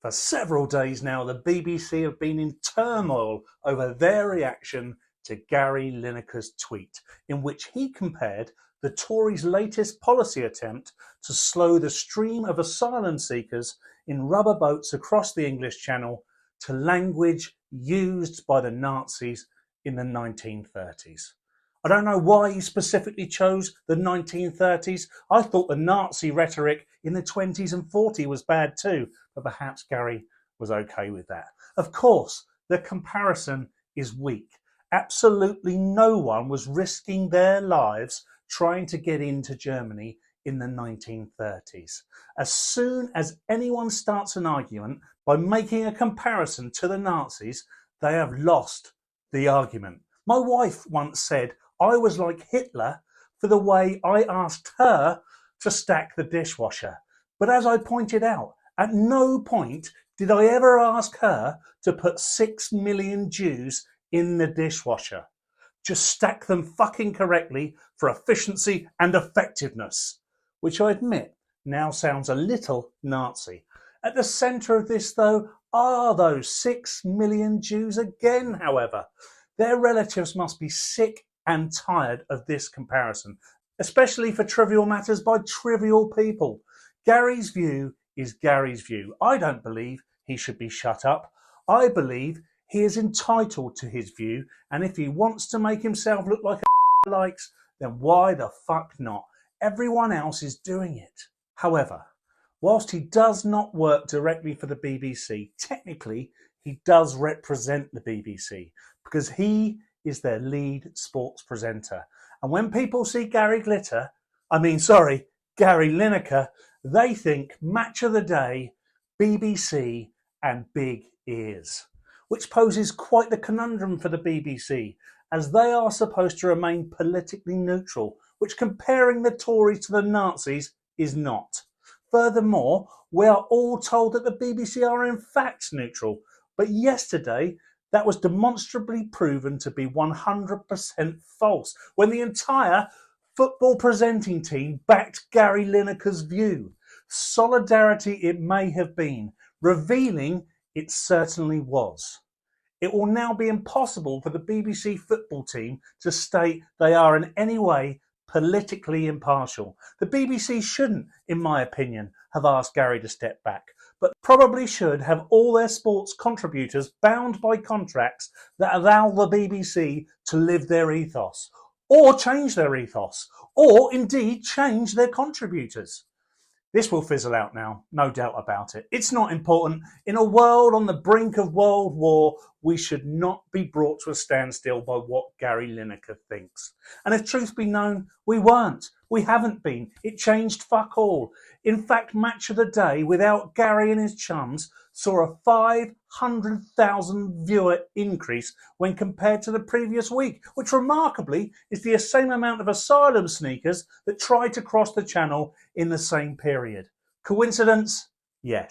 For several days now, the BBC have been in turmoil over their reaction to Gary Lineker's tweet, in which he compared the Tories' latest policy attempt to slow the stream of asylum seekers in rubber boats across the English Channel to language used by the Nazis in the 1930s. I don't know why he specifically chose the 1930s. I thought the Nazi rhetoric in the 20s and 40s was bad too, but perhaps Gary was okay with that. Of course, the comparison is weak. Absolutely no one was risking their lives trying to get into Germany in the 1930s. As soon as anyone starts an argument by making a comparison to the Nazis, they have lost the argument. My wife once said I was like Hitler for the way I asked her to stack the dishwasher. But as I pointed out, at no point did I ever ask her to put 6 million Jews in the dishwasher. Just stack them fucking correctly for efficiency and effectiveness, which I admit now sounds a little Nazi. At the centre of this, though, are those 6 million Jews again, however. Their relatives must be sick and tired of this comparison, especially for trivial matters by trivial people. Gary's view is Gary's view. I don't believe he should be shut up. I believe he is entitled to his view, and if he wants to make himself look like a likes, then why the fuck not? Everyone else is doing it. However, whilst he does not work directly for the BBC, technically he does represent the BBC because he is their lead sports presenter. And when people see Gary Lineker, they think Match of the Day, BBC and big ears, which poses quite the conundrum for the BBC, as they are supposed to remain politically neutral, which comparing the Tories to the Nazis is not. Furthermore, we are all told that the BBC are in fact neutral, but yesterday that was demonstrably proven to be 100% false when the entire football presenting team backed Gary Lineker's view. Solidarity it may have been, revealing it certainly was. It will now be impossible for the BBC football team to state they are in any way politically impartial. The BBC shouldn't, in my opinion, have asked Gary to step back, but probably should have all their sports contributors bound by contracts that allow the BBC to live their ethos, or change their ethos, or indeed change their contributors. This will fizzle out now, no doubt about it. It's not important. In a world on the brink of World War, we should not be brought to a standstill by what Gary Lineker thinks. And if truth be known, we weren't. We haven't been. It changed fuck all. In fact, Match of the Day, without Gary and his chums, saw a 500,000 viewer increase when compared to the previous week, which remarkably is the same amount of asylum sneakers that tried to cross the channel in the same period. Coincidence? Yes.